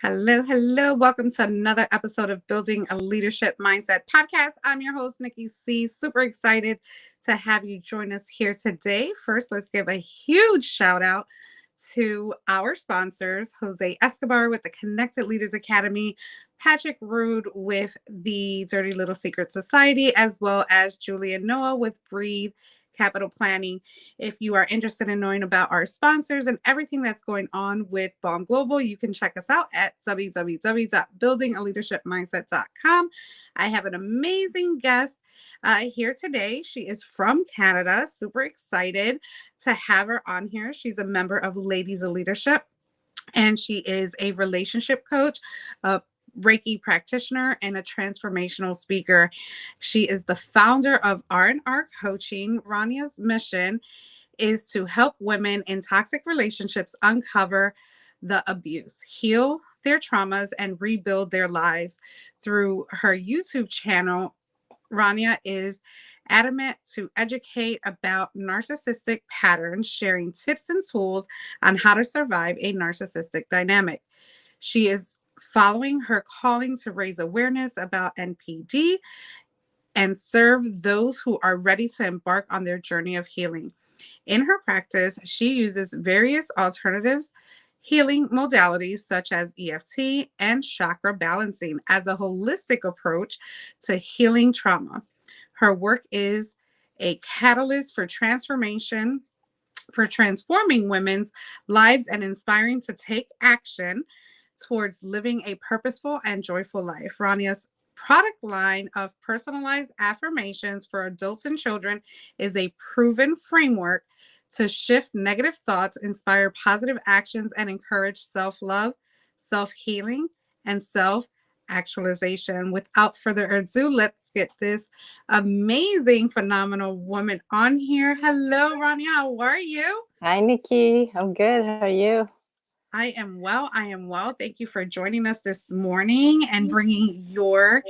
Hello, hello. Welcome to another episode of Building a Leadership Mindset podcast. I'm your host, Nikki C. Super excited to have you join us here today. First, let's give a huge shout out to our sponsors, Jose Escobar with the Connected Leaders Academy, Patrick Rude with the Dirty Little Secret Society, as well as Julia Noah with Breathe Capital Planning. If you are interested in knowing about our sponsors and everything that's going on with Bomb Global, you can check us out at www.buildingaleadershipmindset.com. I have an amazing guest here today. She is from Canada. Super excited to have her on here. She's a member of Ladies of Leadership, and she is a relationship coach, a Reiki practitioner, and a transformational speaker. She is the founder of R2R Coaching. Rania's mission is to help women in toxic relationships uncover the abuse, heal their traumas, and rebuild their lives. Through her YouTube channel, Rania is adamant to educate about narcissistic patterns, sharing tips and tools on how to survive a narcissistic dynamic. She is following her calling to raise awareness about NPD and serve those who are ready to embark on their journey of healing. In her practice, she uses various alternatives healing modalities such as EFT and chakra balancing as a holistic approach to healing trauma. Her work is a catalyst for transformation, for transforming women's lives and inspiring to take action towards living a purposeful and joyful life. Rania's product line of personalized affirmations for adults and children is a proven framework to shift negative thoughts, inspire positive actions, and encourage self-love, self-healing, and self-actualization. Without further ado, let's get this amazing, phenomenal woman on here. Hello, Rania. How are you? Hi, Nikki. I'm good. How are you? I am well. I am well. Thank you for joining us this morning and bringing your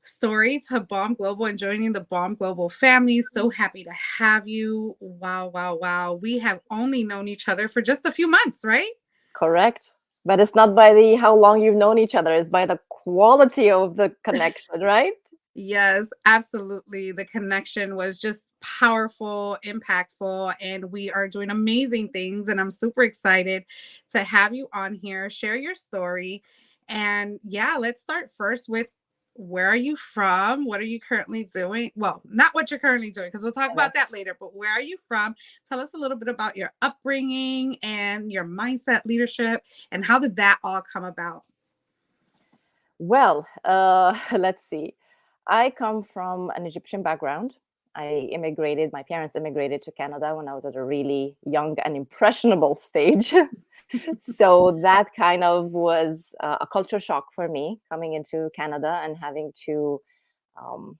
story to Bomb Global and joining the Bomb Global family. So happy to have you. Wow, wow, wow. We have only known each other for just a few months, right? Correct. But it's not by the how long you've known each other, it's by the quality of the connection, right? Yes, absolutely. The connection was just powerful, impactful, and we are doing amazing things. And I'm super excited to have you on here, share your story. And yeah, let's start first with where are you from? What are you currently doing? Well, not what you're currently doing, because we'll talk Okay. about that later, but where are you from? Tell us a little bit about your upbringing and your mindset leadership, and how did that all come about? Well, let's see. I come from an Egyptian background. My parents immigrated to Canada when I was at a really young and impressionable stage. So that kind of was a culture shock for me coming into Canada and having to um,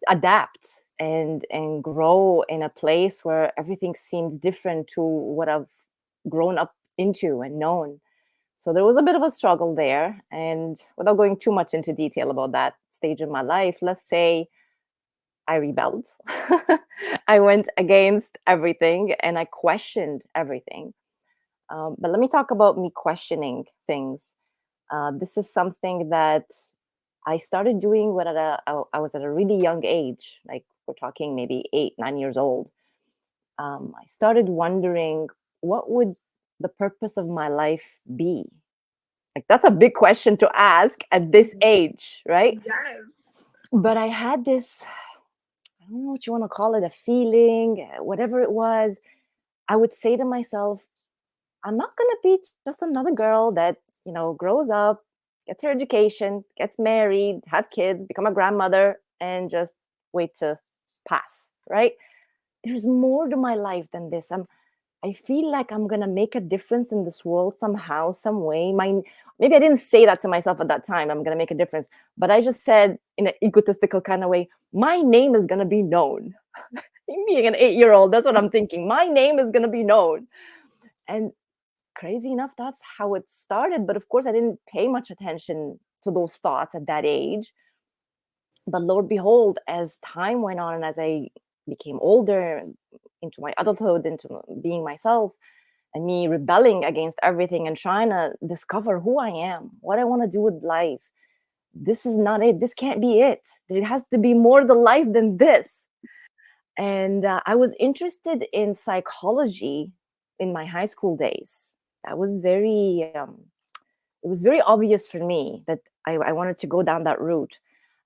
adapt and grow in a place where everything seemed different to what I've grown up into and known. So there was a bit of a struggle there. And without going too much into detail about that stage of my life, let's say I rebelled. I went against everything and I questioned everything. But let me talk about me questioning things. This is something that I started doing when I was at a really young age, like we're talking maybe 8, 9 years old. I started wondering, what would the purpose of my life be? Like, that's a big question to ask at this age, right? Yes. But I had this, I don't know what you want to call it, a feeling, whatever it was. I would say to myself, I'm not going to be just another girl that, grows up, gets her education, gets married, have kids, become a grandmother, and just wait to pass, right? There's more to my life than this. I feel like I'm going to make a difference in this world somehow, some way. Maybe I didn't say that to myself at that time, I'm going to make a difference, but I just said in an egotistical kind of way, my name is going to be known. Being an 8-year-old, that's what I'm thinking. My name is going to be known. And crazy enough, that's how it started. But of course, I didn't pay much attention to those thoughts at that age. But lo and behold, as time went on and as I became older, into my adulthood, into being myself, and me rebelling against everything and trying to discover who I am, what I want to do with life. This is not it. This can't be it. There has to be more to life than this. And I was interested in psychology in my high school days. That was it was very obvious for me that I wanted to go down that route.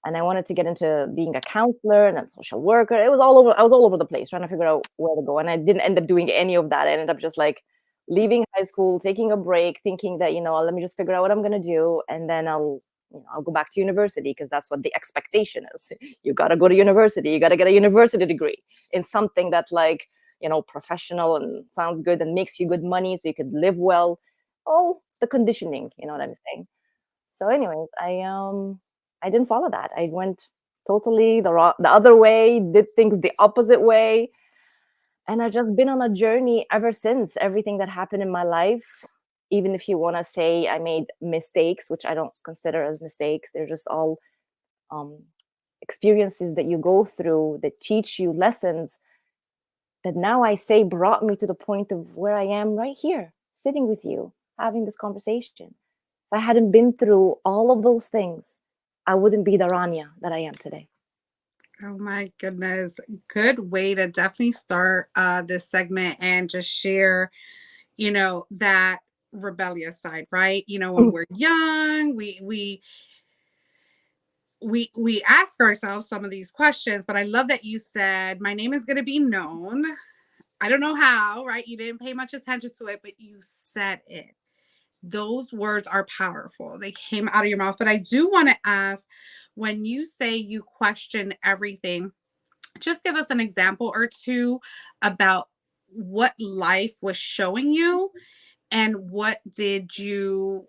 And I wanted to get into being a counselor and a social worker. It was all over. I was all over the place trying to figure out where to go. And I didn't end up doing any of that. I ended up just like leaving high school, taking a break, thinking that, let me just figure out what I'm going to do. And then I'll go back to university, because that's what the expectation is. You got to go to university. You got to get a university degree in something that's like, professional and sounds good and makes you good money so you could live well. All the conditioning, you know what I'm saying? So anyways, I didn't follow that. I went totally the other way, did things the opposite way. And I've just been on a journey ever since. Everything that happened in my life, even if you want to say I made mistakes, which I don't consider as mistakes, they're just all experiences that you go through that teach you lessons that now I say brought me to the point of where I am right here, sitting with you, having this conversation. If I hadn't been through all of those things, I wouldn't be the Rania that I am today. Oh my goodness. Good way to definitely start this segment and just share, that rebellious side, right? When we're young, we ask ourselves some of these questions, but I love that you said, my name is going to be known. I don't know how, right? You didn't pay much attention to it, but you said it. Those words are powerful. They came out of your mouth. But I do want to ask, when you say you question everything, just give us an example or two about what life was showing you, and what did you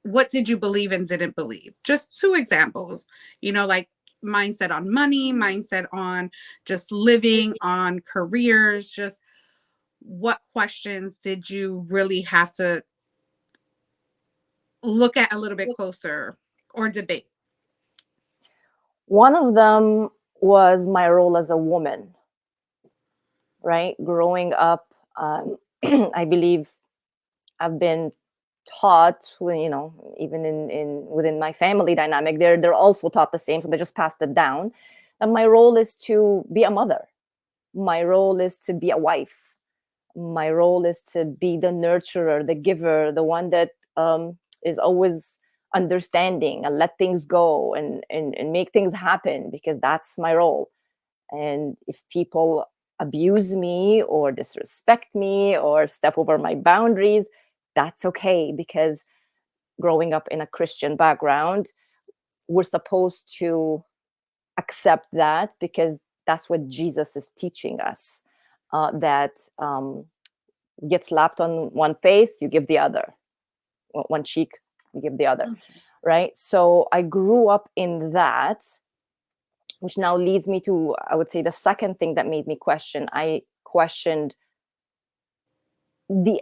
believe and didn't believe? Just two examples, like mindset on money, mindset on just living, on careers. Just what questions did you really have to look at a little bit closer or debate? One of them was my role as a woman, right? Growing up, I believe I've been taught, even in within my family dynamic, they're also taught the same, so they just passed it down. And my role is to be a mother. My role is to be a wife. My role is to be the nurturer, the giver, the one that is always understanding and let things go and make things happen, because that's my role. And if people abuse me or disrespect me or step over my boundaries, that's okay, because growing up in a Christian background, we're supposed to accept that, because that's what Jesus is teaching us. That get slapped on one face, you give the other. One cheek, you give the other. Right? So I grew up in that, which now leads me to, I would say, the second thing that made me question. I questioned the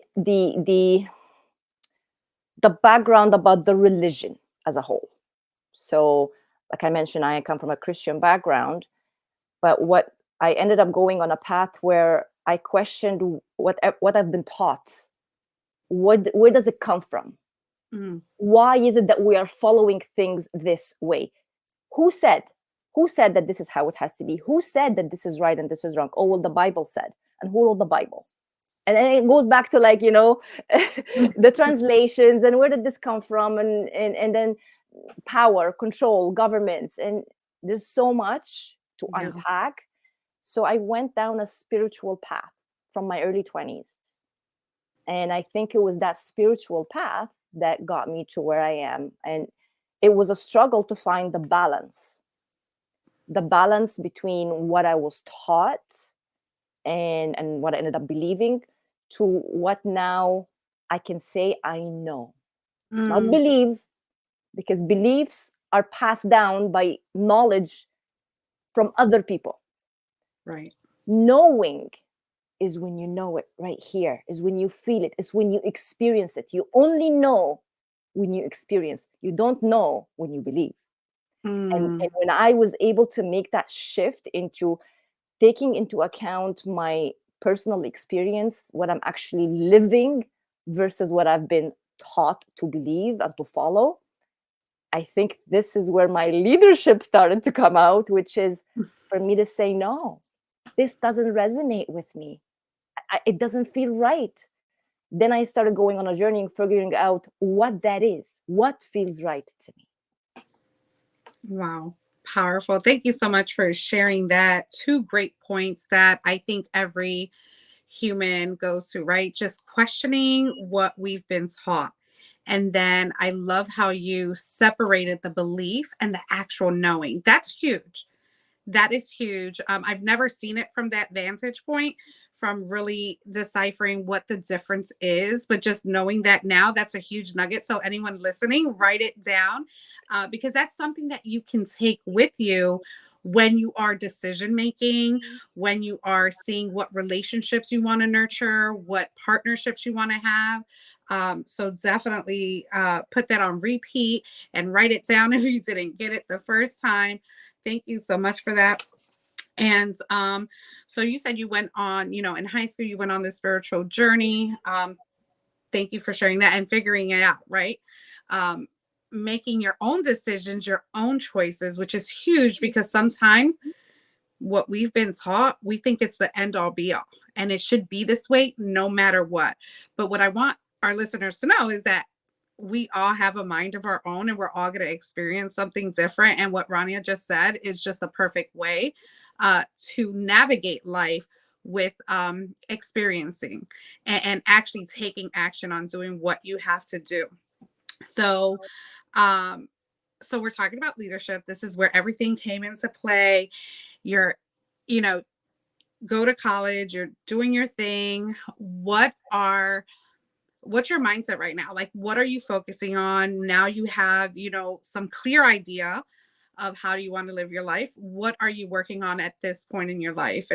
background about the religion as a whole. So, like I mentioned, I come from a Christian background, but what I ended up going on a path where I questioned what I've been taught. Where does it come from? Mm. Why is it that we are following things this way? Who said that this is how it has to be? Who said that this is right and this is wrong? Oh, well, the Bible said. And who wrote the Bible? And then it goes back to the translations, and where did this come from? And then power, control, governments. And there's so much to unpack. So I went down a spiritual path from my early 20s. And I think it was that spiritual path that got me to where I am. And it was a struggle to find the balance between what I was taught and what I ended up believing to what now I can say I know. Not believe, because beliefs are passed down by knowledge from other people. Right. Knowing is when you know it right here, is when you feel it, is when you experience it. You only know when you experience. You don't know when you believe. And when I was able to make that shift into taking into account my personal experience, what I'm actually living versus what I've been taught to believe and to follow, I think this is where my leadership started to come out, which is for me to say, no, this doesn't resonate with me. It doesn't feel right. Then I started going on a journey and figuring out what that is, what feels right to me. Wow. Powerful. Thank you so much for sharing that. Two great points that I think every human goes through, right? Just questioning what we've been taught. And then I love how you separated the belief and the actual knowing. That's huge. That is huge. I've never seen it from that vantage point, from really deciphering what the difference is, but just knowing that now, that's a huge nugget. So, anyone listening, write it down because that's something that you can take with you when you are decision making, when you are seeing what relationships you want to nurture, what partnerships you want to have. So, definitely put that on repeat and write it down if you didn't get it the first time. Thank you so much for that. And so you said you went on, in high school, you went on this spiritual journey. Thank you for sharing that and figuring it out, right? Um, Making your own decisions, your own choices, which is huge because sometimes what we've been taught, we think it's the end all be all. And it should be this way no matter what. But what I want our listeners to know is that we all have a mind of our own and we're all going to experience something different. And what Rania just said is just the perfect way to navigate life with experiencing and actually taking action on doing what you have to do. So, um, so we're talking about leadership. This is where everything came into play. You're, you know, go to college, you're doing your thing. What's your mindset right now? Like, what are you focusing on? Now you have, some clear idea of how do you want to live your life. What are you working on at this point in your life?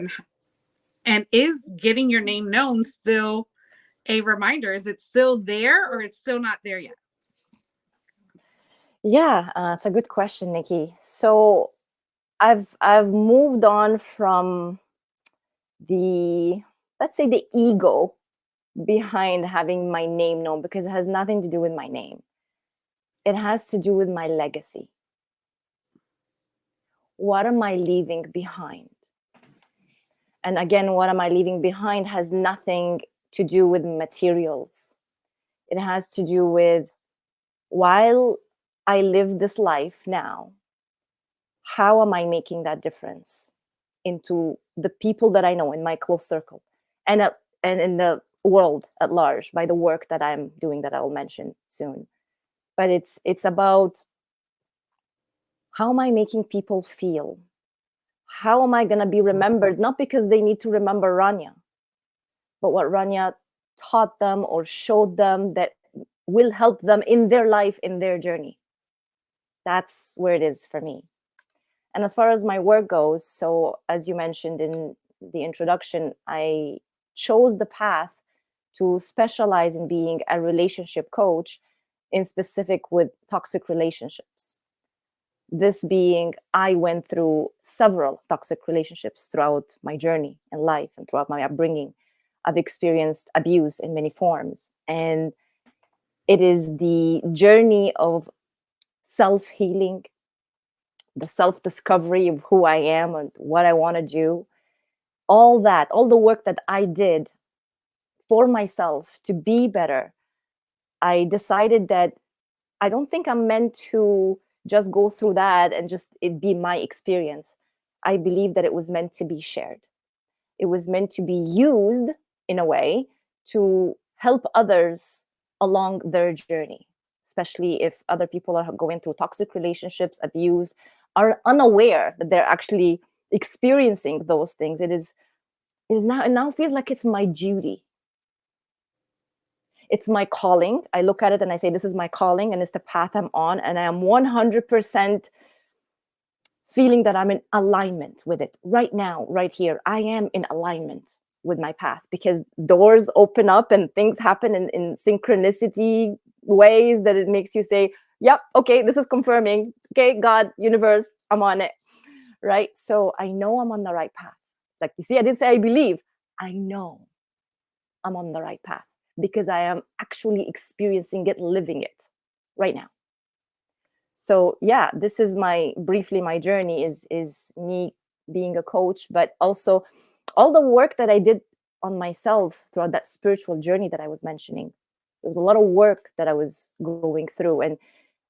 And is getting your name known still a reminder? Is it still there or it's still not there yet? Yeah, it's a good question, Nikki. So I've moved on from the, let's say, the ego behind having my name known, because it has nothing to do with my name. It has to do with my legacy. What am I leaving behind? And again, what am I leaving behind has nothing to do with materials. It has to do with, while I live this life now, how am I making that difference into the people that I know in my close circle and in the world at large by the work that I'm doing that I'll mention soon. But it's about, how am I making people feel? How am I going to be remembered? Not because they need to remember Rania, but what Rania taught them or showed them that will help them in their life, in their journey. That's where it is for me. And as far as my work goes, so as you mentioned in the introduction, I chose the path to specialize in being a relationship coach, in specific with toxic relationships. This being, I went through several toxic relationships throughout my journey in life and throughout my upbringing. I've experienced abuse in many forms. And it is the journey of self-healing, the self-discovery of who I am and what I want to do. All the work that I did for myself to be better, I decided that I don't think I'm meant to just go through that and just it be my experience. I believe that it was meant to be shared. It was meant to be used in a way to help others along their journey, especially if other people are going through toxic relationships, abuse, are unaware that they're actually experiencing those things. It now feels like it's my duty. It's my calling. I look at it and I say, this is my calling and it's the path I'm on. And I am 100% feeling that I'm in alignment with it right now, right here. I am in alignment with my path, because doors open up and things happen in synchronicity ways that it makes you say, yep, okay, this is confirming. Okay, God, universe, I'm on it. Right? So I know I'm on the right path. Like, you see, I didn't say I believe. I know I'm on the right path because I am actually experiencing it, living it right now. So yeah, this is briefly my journey is me being a coach, but also all the work that I did on myself throughout that spiritual journey that I was mentioning. There was a lot of work that I was going through, and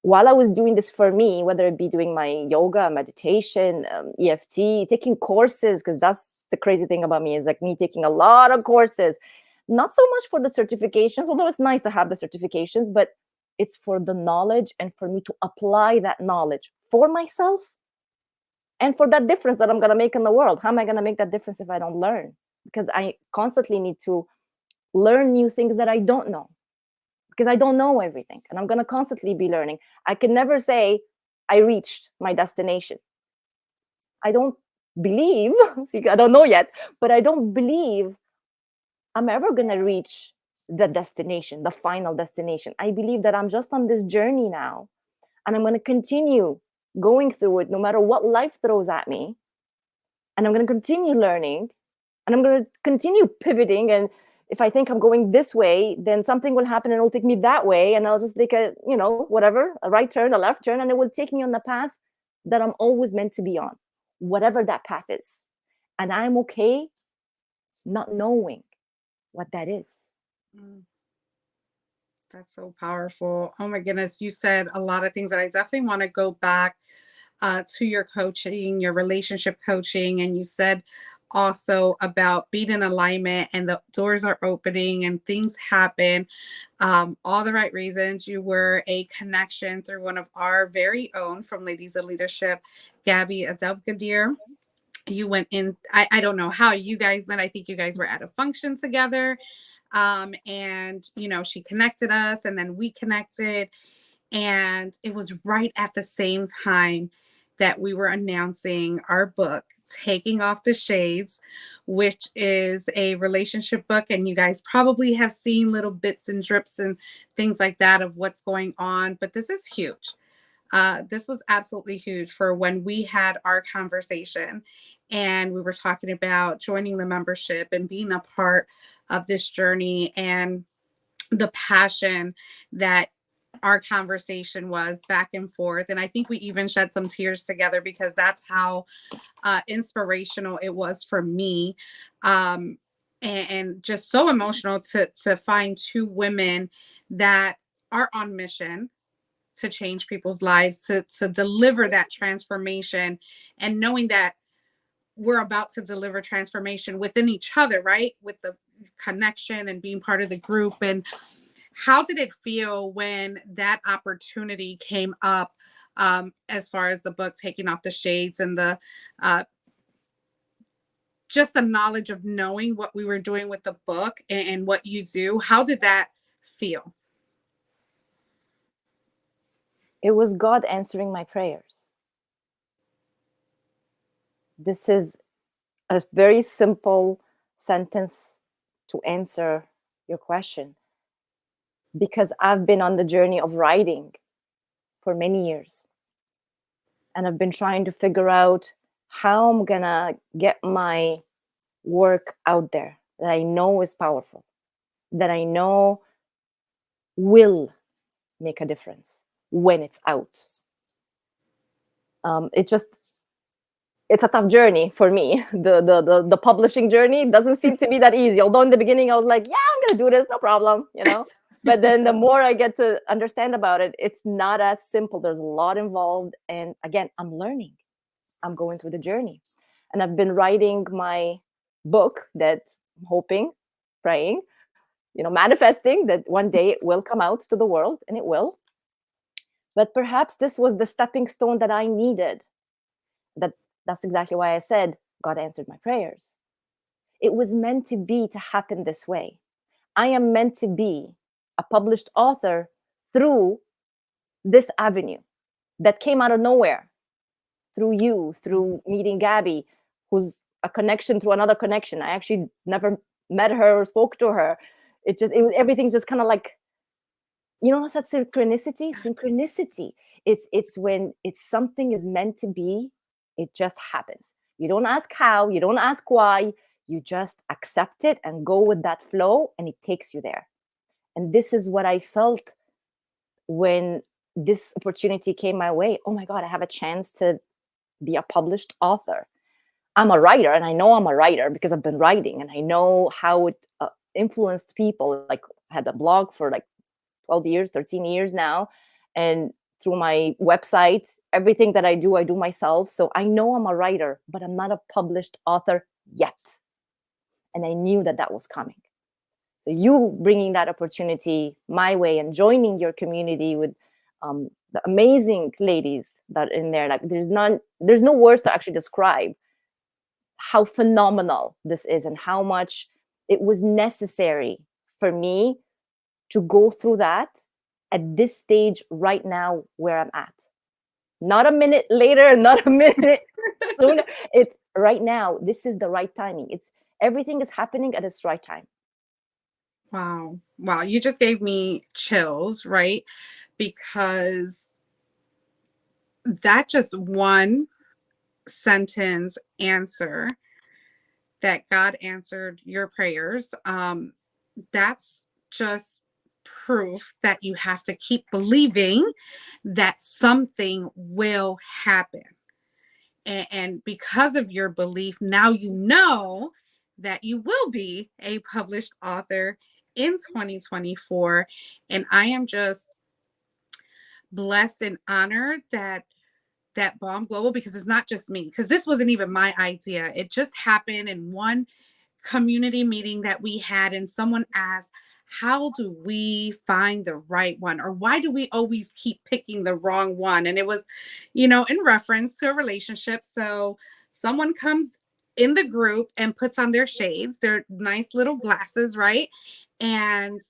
while I was doing this for me, whether it be doing my yoga, meditation, EFT, taking courses, because that's the crazy thing about me, is like me taking a lot of courses, not so much for the certifications, although it's nice to have the certifications, but it's for the knowledge and for me to apply that knowledge for myself and for that difference that I'm going to make in the world. How am I going to make that difference if I don't learn? Because I constantly need to learn new things that I don't know, because I don't know everything, and I'm going to constantly be learning. I can never say I reached my destination. I don't believe, see, I don't know yet, but I don't believe I'm ever going to reach the destination, the final destination. I believe that I'm just on this journey now, and I'm going to continue going through it no matter what life throws at me. And I'm going to continue learning, and I'm going to continue pivoting. And if I think I'm going this way, then something will happen and it'll take me that way. And I'll just take whatever, a right turn, a left turn, and it will take me on the path that I'm always meant to be on, whatever that path is. And I'm okay not knowing what that is. Mm. That's so powerful. Oh my goodness. You said a lot of things that I definitely want to go back to your coaching, your relationship coaching. And you said also about being in alignment and the doors are opening and things happen. All the right reasons. You were a connection through one of our very own from Ladies of Leadership, Gabby Adabgadir. You went in, I don't know how you guys met. I think you guys were at a function together. And she connected us and then we connected, and it was right at the same time that we were announcing our book, Taking Off the Shades, which is a relationship book. And you guys probably have seen little bits and drips and things like that of what's going on, but this is huge. This was absolutely huge for when we had our conversation and we were talking about joining the membership and being a part of this journey, and the passion that our conversation was back and forth. And I think we even shed some tears together because that's how inspirational it was for me. And just so emotional to find two women that are on mission to change people's lives, to deliver that transformation, and knowing that we're about to deliver transformation within each other, right? With the connection and being part of the group. And how did it feel when that opportunity came up, as far as the book Taking Off the Shades and the just the knowledge of knowing what we were doing with the book and what you do? How did that feel? It was God answering my prayers. This is a very simple sentence to answer your question, because I've been on the journey of writing for many years, and I've been trying to figure out how I'm gonna get my work out there that I know is powerful, that I know will make a difference when it's out. It's a tough journey for me. The publishing journey doesn't seem to be that easy. Although in the beginning I was like, yeah, I'm gonna do this, no problem. But then the more I get to understand about it, it's not as simple. There's a lot involved. And again, I'm learning. I'm going through the journey. And I've been writing my book that I'm hoping, praying, manifesting that one day it will come out to the world, and it will. But perhaps this was the stepping stone that I needed. That's exactly why I said God answered my prayers. It was meant to be, to happen this way. I am meant to be a published author through this avenue that came out of nowhere, through you, through meeting Gabby, who's a connection through another connection. I actually never met her or spoke to her. Everything's just kind of like, what's that synchronicity? It's when something is meant to be, it just happens. You don't ask how, you don't ask why, You just accept it and go with that flow, and it takes you there. And this is what I felt when this opportunity came my way. Oh my God, I have a chance to be a published author. I'm a writer, and I know I'm a writer because I've been writing, and I know how it influenced people. Like, I had a blog for like 12 years, 13 years now. And through my website, everything that I do myself. So I know I'm a writer, but I'm not a published author yet. And I knew that that was coming. So you bringing that opportunity my way and joining your community with the amazing ladies that are in there, like there's no words to actually describe how phenomenal this is and how much it was necessary for me to go through that at this stage right now where I'm at. Not a minute later, not a minute sooner. It's right now. This is the right timing. Everything is happening at its right time. Wow. Wow. You just gave me chills, right? Because that just one sentence answer that God answered your prayers, that's just proof that you have to keep believing that something will happen. And because of your belief, now you know that you will be a published author in 2024. And I am just blessed and honored that Bomb Global, because it's not just me, because this wasn't even my idea. It just happened in one community meeting that we had, and someone asked, how do we find the right one, or why do we always keep picking the wrong one? And it was, in reference to a relationship. So someone comes in the group and puts on their shades, their nice little glasses, right? And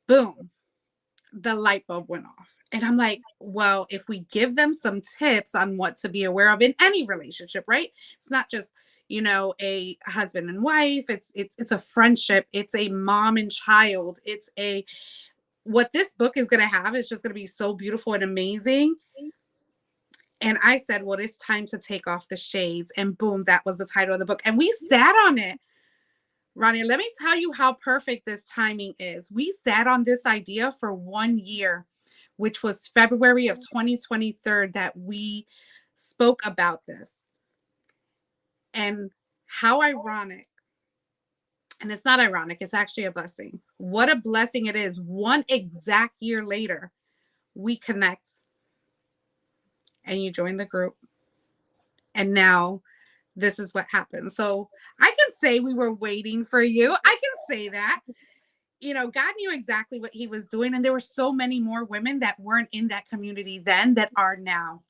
boom, the light bulb went off. And I'm like, well, if we give them some tips on what to be aware of in any relationship, right? It's not just, a husband and wife. It's a friendship. It's a mom and child. What this book is going to have is just going to be so beautiful and amazing. And I said, well, it's time to take off the shades. And boom, that was the title of the book. And we sat on it. Rania, let me tell you how perfect this timing is. We sat on this idea for 1 year, which was February of 2023 that we spoke about this. And how ironic, and it's not ironic, it's actually a blessing. What a blessing it is. 1 exact year later, we connect and you join the group. And now this is what happened. So I can say we were waiting for you. I can say that. God knew exactly what he was doing. And there were so many more women that weren't in that community then that are now.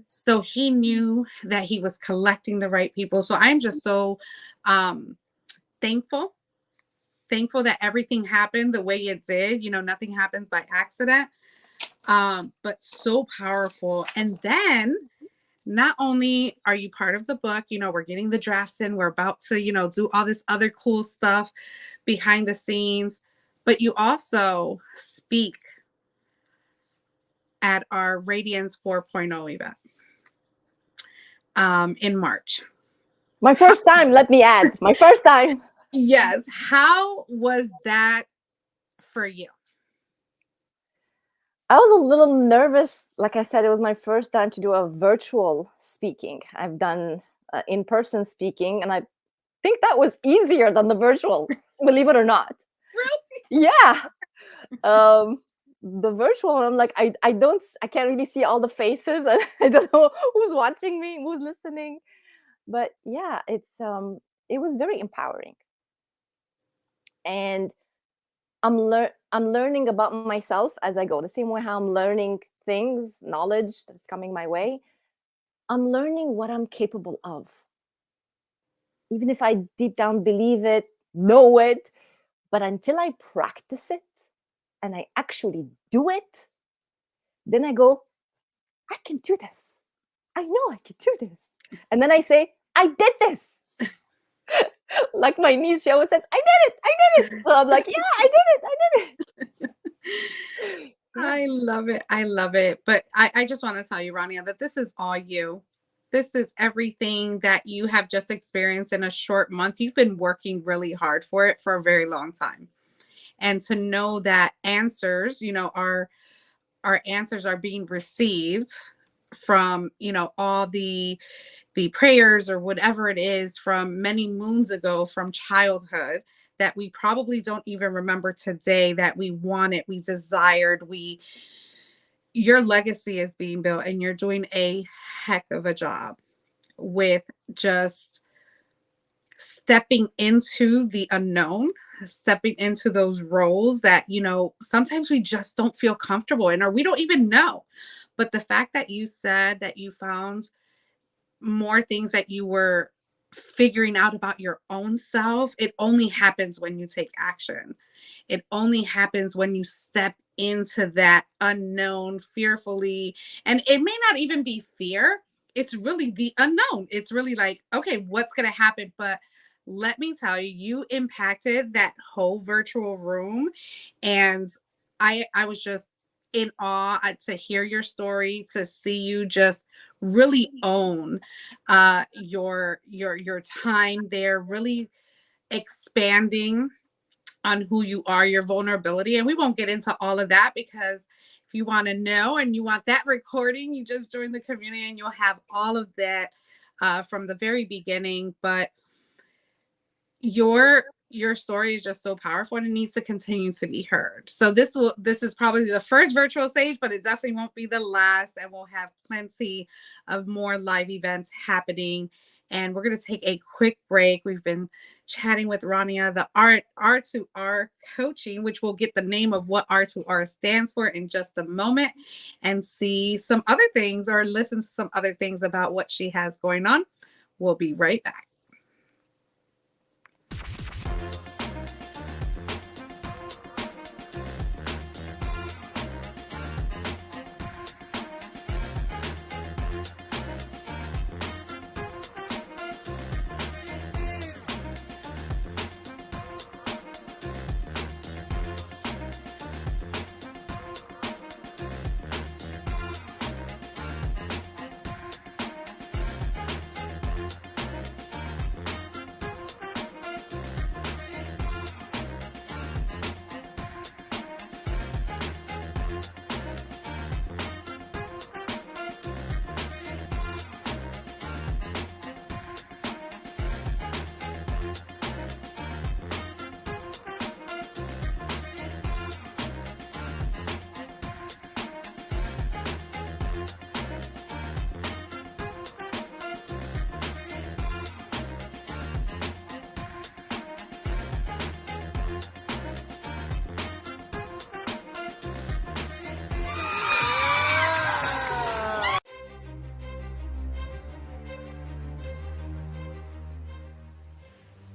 So he knew that he was collecting the right people. So I'm just so thankful that everything happened the way it did. Nothing happens by accident, but so powerful. And then not only are you part of the book, we're getting the drafts in, we're about to, do all this other cool stuff behind the scenes, but you also speak at our Radiance 4.0 event in March. My first time, let me add, my first time. Yes. How was that for you? I was a little nervous. Like I said, it was my first time to do a virtual speaking. I've done in-person speaking, and I think that was easier than the virtual, believe it or not. Really? Yeah. The virtual, I'm like, I can't really see all the faces, and I don't know who's watching me, who's listening. But yeah, it was very empowering. And I'm learning about myself as I go. The same way how I'm learning things, knowledge that's coming my way. I'm learning what I'm capable of. Even if I deep down believe it, know it, but until I practice it and I actually do it, then I go, I can do this. I know I can do this. And then I say, I did this. Like my niece, she always says, I did it. So I'm like, yeah, I did it. I love it. I love it. But I just want to tell you, Rania, that this is all you. this is everything that you have just experienced in a short month. You've been working really hard for it for a very long time. And to know that answers, our answers are being received from, all the prayers or whatever it is from many moons ago, from childhood, that we probably don't even remember today, that we wanted, we desired, your legacy is being built, and you're doing a heck of a job with just stepping into the unknown, stepping into those roles that, sometimes we just don't feel comfortable in, or we don't even know. But the fact that you said that you found more things that you were figuring out about your own self, it only happens when you take action. It only happens when you step into that unknown fearfully. And it may not even be fear, it's really the unknown. It's really like, okay, what's going to happen? But let me tell you, you impacted that whole virtual room. And I was just in awe to hear your story, to see you just really own your time there, really expanding on who you are, your vulnerability. And we won't get into all of that, because if you want to know and you want that recording, you just join the community and you'll have all of that from the very beginning. But your story is just so powerful, and it needs to continue to be heard. So this is probably the first virtual stage, but it definitely won't be the last, and we'll have plenty of more live events happening. And we're going to take a quick break. We've been chatting with Rania, the R2R Coaching, which will get the name of what R2R stands for in just a moment, and see some other things, or listen to some other things about what she has going on. We'll be right back.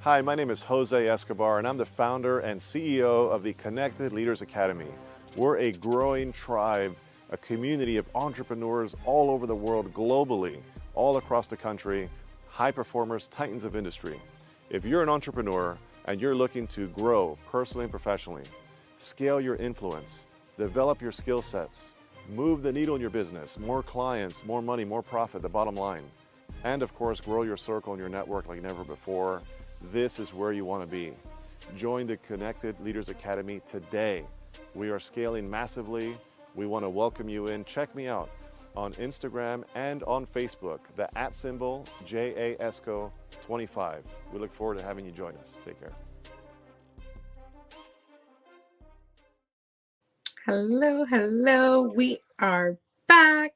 Hi, my name is Jose Escobar, and I'm the founder and CEO of the Connected Leaders Academy. We're a growing tribe, a community of entrepreneurs all over the world, globally, all across the country, high performers, titans of industry. If you're an entrepreneur and you're looking to grow personally and professionally, scale your influence, develop your skill sets, move the needle in your business, more clients, more money, more profit, the bottom line, and of course, grow your circle and your network like never before, this is where you want to be. Join the Connected Leaders Academy today. We are scaling massively. We want to welcome you in. Check me out on Instagram and on Facebook, the @ JAESCO25. We look forward to having you join us. Take care. Hello. We are back.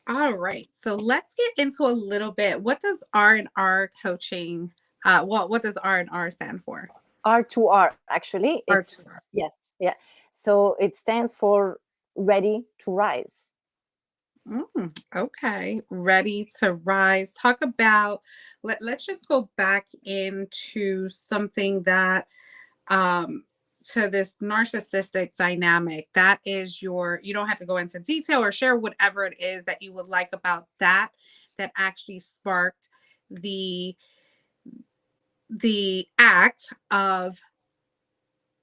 All right. So let's get into a little bit. What does R&R coaching, what does R&R stand for? R2R, actually. R2R. Yes. Yeah. So it stands for Ready to Rise. Okay. Ready to rise. Talk about, let's just go back into something that, to this narcissistic dynamic. That is you don't have to go into detail or share whatever it is that you would like about that actually sparked the act of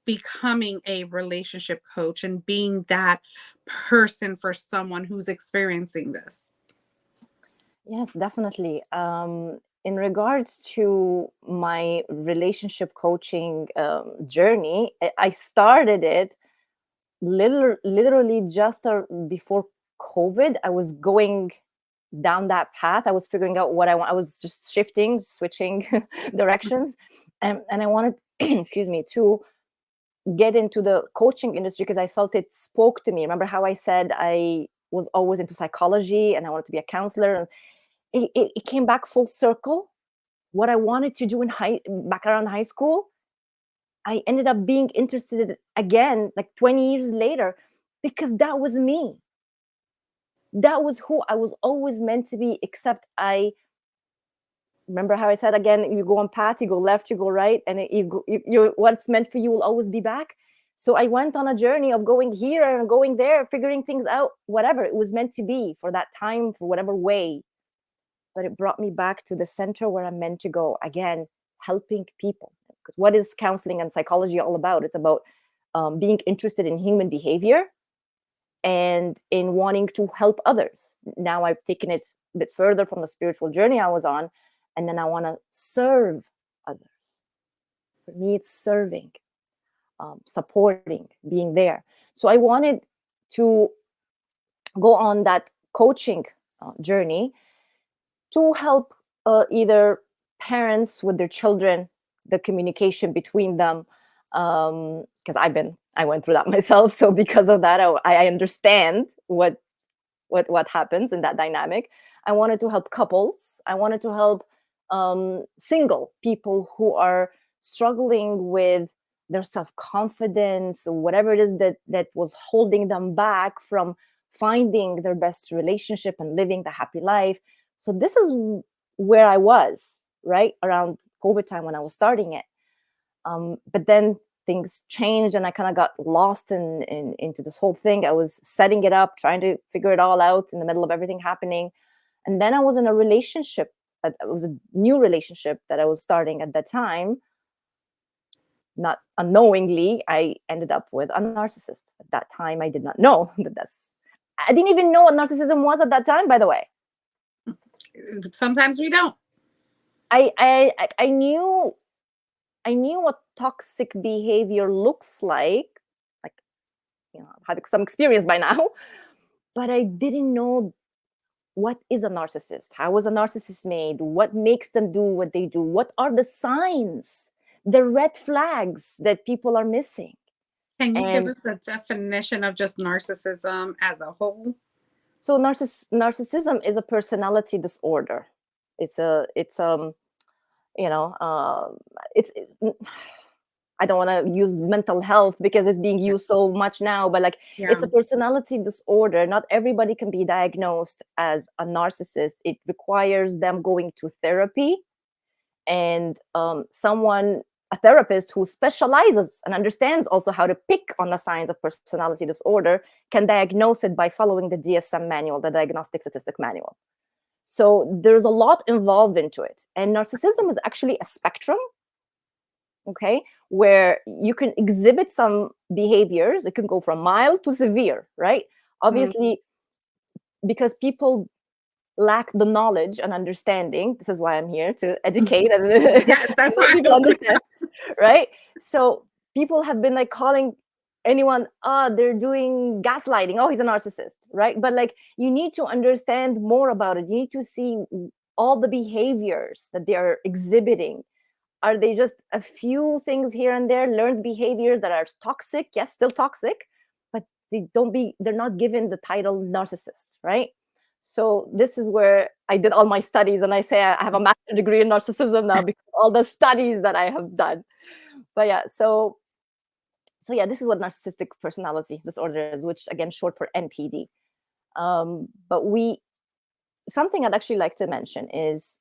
becoming a relationship coach and being that person for someone who's experiencing this. Yes, definitely. In regards to my relationship coaching journey, I started it literally just before COVID. I was going down that path. I was figuring out what I want. I was just shifting, switching directions, and I wanted, excuse me, to get into the coaching industry because I felt it spoke to me. Remember how I said I was always into psychology and I wanted to be a counselor, and it came back full circle. What I wanted to do back around high school, I ended up being interested again, like 20 years later, because that was me. That was who I was always meant to be, except I remember how I said again, you go on path, you go left, you go right, and what's meant for you will always be back. So I went on a journey of going here and going there, figuring things out, whatever it was meant to be for that time, for whatever way. But it brought me back to the center where I'm meant to go. Again, helping people. Because what is counseling and psychology all about? It's about being interested in human behavior and in wanting to help others. Now I've taken it a bit further from the spiritual journey I was on, and then I want to serve others. For me, it's serving, supporting, being there. So I wanted to go on that coaching journey to help either parents with their children, the communication between them, because I went through that myself. So because of that, I understand what happens in that dynamic. I wanted to help couples. I wanted to help single people who are struggling with their self-confidence, or whatever it is that was holding them back from finding their best relationship and living the happy life. So this is where I was, right around COVID time when I was starting it. But then things changed and I kind of got lost into this whole thing. I was setting it up, trying to figure it all out in the middle of everything happening. And then I was in a relationship. It was a new relationship that I was starting at that time. Not unknowingly, I ended up with a narcissist. At that time, I did not know I didn't even know what narcissism was at that time, by the way. Sometimes we don't. I knew what toxic behavior looks like, having some experience by now, but I didn't know what is a narcissist, how is a narcissist made, what makes them do what they do, what are the signs, the red flags that people are missing. Can you give And us a definition of just narcissism as a whole? so narcissism is a personality disorder. It's it's I don't want to use mental health because it's being used so much now, but it's a personality disorder. Not everybody can be diagnosed as a narcissist. It requires them going to therapy, and a therapist who specializes and understands also how to pick on the signs of personality disorder can diagnose it by following the DSM manual, the Diagnostic Statistic Manual. So there's a lot involved into it. And narcissism is actually a spectrum, okay, where you can exhibit some behaviors. It can go from mild to severe, right? Obviously, because people lack the knowledge and understanding. This is why I'm here, to educate and yes, that's why people understand, right? So people have been calling anyone, they're doing gaslighting. Oh, he's a narcissist, right? But you need to understand more about it. You need to see all the behaviors that they are exhibiting. Are they just a few things here and there, learned behaviors that are toxic? Yes, still toxic, but they're not given the title narcissist, right? So this is where I did all my studies, and I say I have a master's degree in narcissism now because of all the studies that I have done. But yeah, so yeah, this is what narcissistic personality disorder is, which again, short for NPD. But something I'd actually like to mention is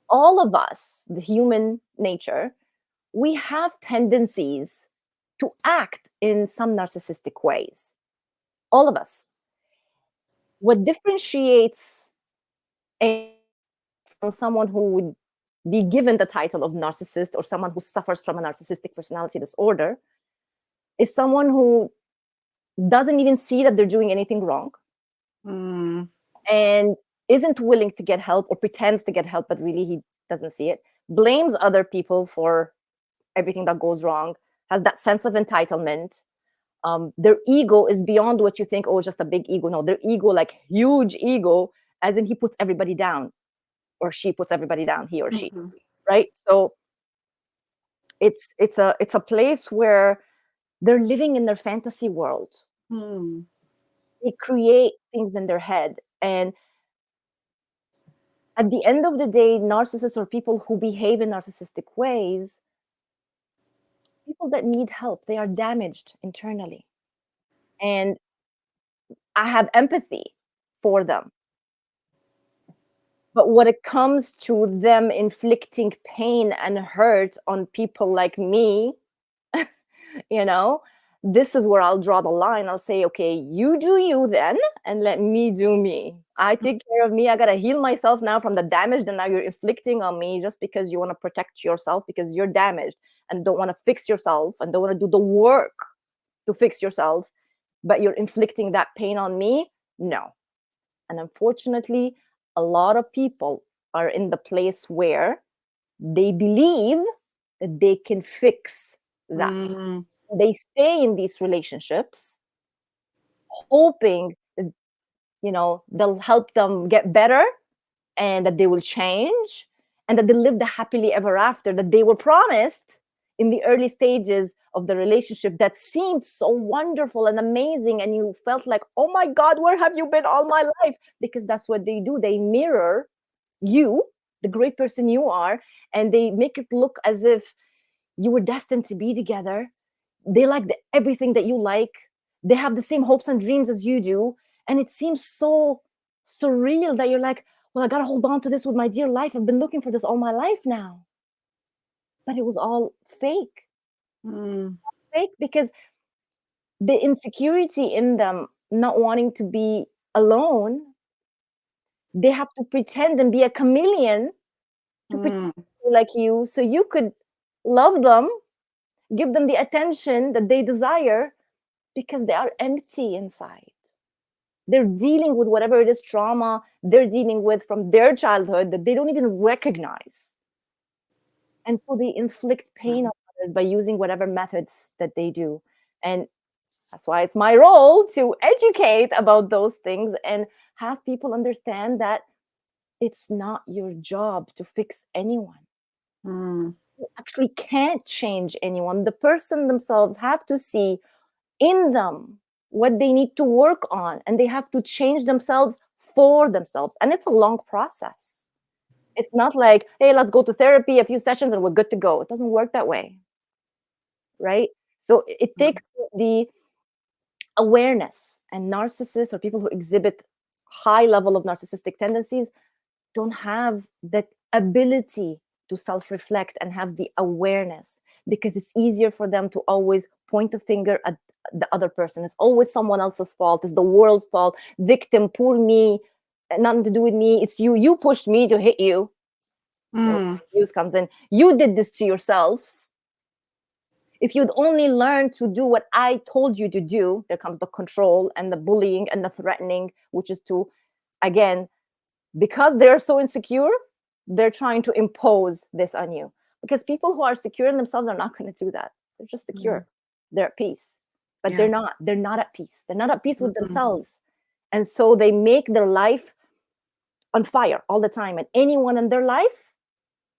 all of us, the human nature, we have tendencies to act in some narcissistic ways. All of us. What differentiates from someone who would be given the title of narcissist or someone who suffers from a narcissistic personality disorder is someone who doesn't even see that they're doing anything wrong. And isn't willing to get help or pretends to get help, but really he doesn't see it, blames other people for everything that goes wrong, has that sense of entitlement. Their ego is beyond what you think, oh, it's just a big ego. No, their ego, like huge ego, as in he puts everybody down, or she puts everybody down, he or she, right? So it's a place where they're living in their fantasy world. They create things in their head, and at the end of the day, narcissists or people who behave in narcissistic ways, people that need help, they are damaged internally. And I have empathy for them. But when it comes to them inflicting pain and hurt on people like me, this is where I'll draw the line. I'll say, okay, you do you then, and let me do me. I take care of me. I got to heal myself now from the damage that now you're inflicting on me just because you want to protect yourself because you're damaged and don't want to fix yourself and don't want to do the work to fix yourself, but you're inflicting that pain on me. No. And unfortunately, a lot of people are in the place where they believe that they can fix that. They stay in these relationships hoping that, they'll help them get better and that they will change and that they live the happily ever after that they were promised in the early stages of the relationship that seemed so wonderful and amazing. And you felt like, oh my God, where have you been all my life? Because that's what they do. They mirror you, the great person you are, and they make it look as if you were destined to be together. They like everything that you like. They have the same hopes and dreams as you do. And it seems so surreal that you're like, well, I got to hold on to this with my dear life. I've been looking for this all my life now. But it was all fake. Fake because the insecurity in them, not wanting to be alone, they have to pretend and be a chameleon to pretend to be like you so you could love them, give them the attention that they desire because they are empty inside. They're dealing with whatever it is trauma they're dealing with from their childhood that they don't even recognize. And so they inflict pain on others by using whatever methods that they do. And that's why it's my role to educate about those things and have people understand that it's not your job to fix anyone. You actually can't change anyone. The person themselves have to see in them what they need to work on, and they have to change themselves for themselves. And it's a long process. It's not like, hey, let's go to therapy, a few sessions, and we're good to go. It doesn't work that way, right? So it takes the awareness, and narcissists or people who exhibit high level of narcissistic tendencies don't have the ability to self-reflect and have the awareness because it's easier for them to always point a finger at the other person. It's always someone else's fault. It's the world's fault. Victim, poor me, nothing to do with me. It's you. You pushed me to hit you. Abuse comes in. You did this to yourself. If you'd only learn to do what I told you to do, there comes the control and the bullying and the threatening, which is to, again, because they're so insecure, they're trying to impose this on you. Because people who are secure in themselves are not going to do that. They're just secure. They're at peace. But they're not. They're not at peace. They're not at peace with themselves. And so they make their life on fire all the time. And anyone in their life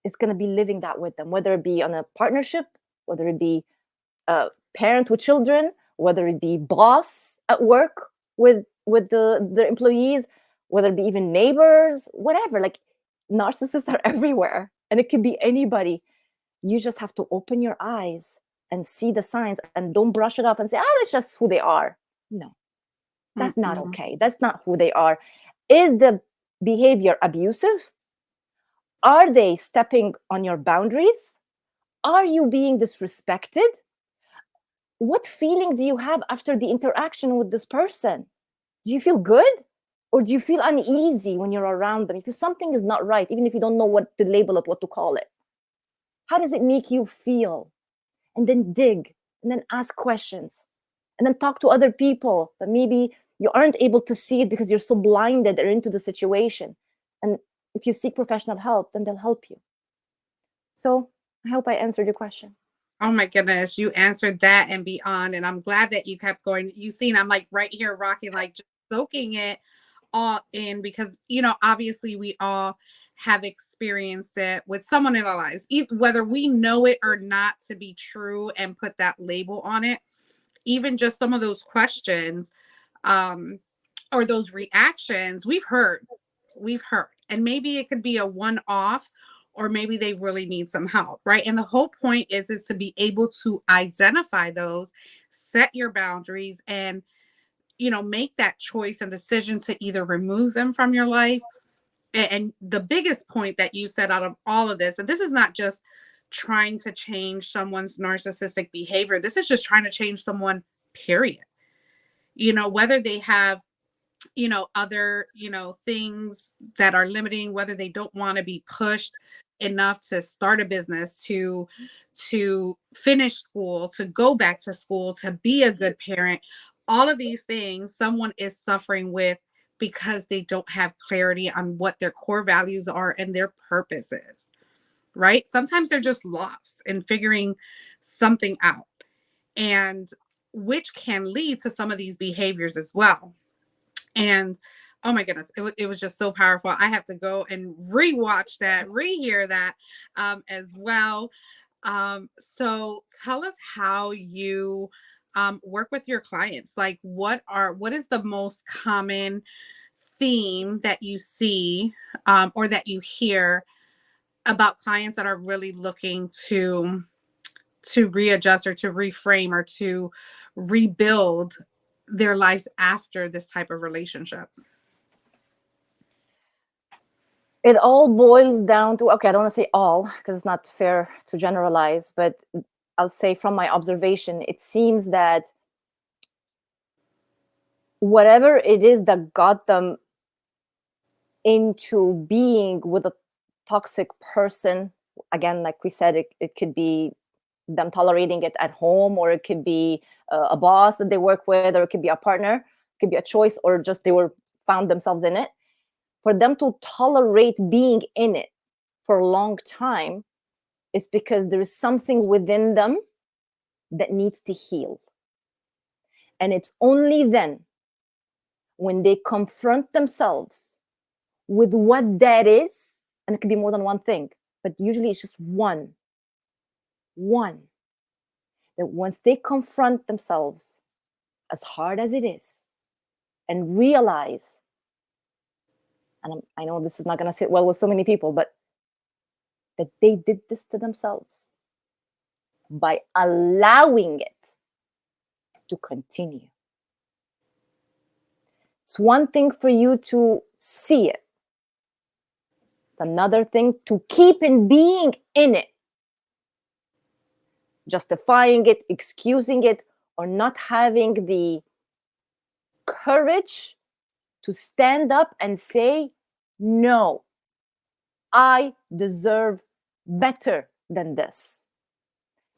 is going to be living that with them, whether it be on a partnership, whether it be a parent with children, whether it be boss at work with the employees, whether it be even neighbors, whatever. Like, narcissists are everywhere, and it could be anybody. You just have to open your eyes and see the signs, and don't brush it off and say, that's just who they are. No, that's not okay. That's not who they are. Is the behavior abusive? Are they stepping on your boundaries? Are you being disrespected? What feeling do you have after the interaction with this person? Do you feel good? Or do you feel uneasy when you're around them? If something is not right, even if you don't know what to label it, what to call it, how does it make you feel? And then dig, and then ask questions, and then talk to other people that maybe You aren't able to see it because you're so blinded or into the situation. And if you seek professional help, then they'll help you. So I hope I answered your question. Oh my goodness, you answered that and beyond. And I'm glad that you kept going. You seen, I'm like right here rocking, like just soaking it all in, because, you know, obviously we all have experienced it with someone in our lives, whether we know it or not to be true and put that label on it. Even just some of those questions, um, or those reactions, we've heard, and maybe it could be a one-off, or maybe they really need some help, right? And the whole point is to be able to identify those, set your boundaries, and, you know, make that choice and decision to either remove them from your life. And the biggest point that you said out of all of this, and this is not just trying to change someone's narcissistic behavior, this is just trying to change someone, period. You know, whether they have, you know, other, you know, things that are limiting, whether they don't want to be pushed enough to start a business, to finish school, to go back to school, to be a good parent. All of these things someone is suffering with because they don't have clarity on what their core values are and their purpose is, right? Sometimes they're just lost in figuring something out, and which can lead to some of these behaviors as well. And oh my goodness, it was just so powerful. I have to go and rewatch that, rehear that, as well. So tell us how you work with your clients. Like, what is the most common theme that you see, or that you hear about clients that are really looking to readjust or to reframe or to rebuild their lives after this type of relationship? It all boils down to, okay, I don't want to say all because it's not fair to generalize, but I'll say from my observation, it seems that whatever it is that got them into being with a toxic person, again, like we said, it could be them tolerating it at home, or it could be a boss that they work with, or it could be a partner, it could be a choice, or just they were found themselves in it. For them to tolerate being in it for a long time is because there is something within them that needs to heal. And it's only then, when they confront themselves with what that is, and it could be more than one thing, but usually it's just one, that once they confront themselves, as hard as it is, and realize, and I know this is not going to sit well with so many people, but that they did this to themselves by allowing it to continue. It's one thing for you to see it. It's another thing to keep in being in it, justifying it, excusing it, or not having the courage to stand up and say, no, I deserve better than this.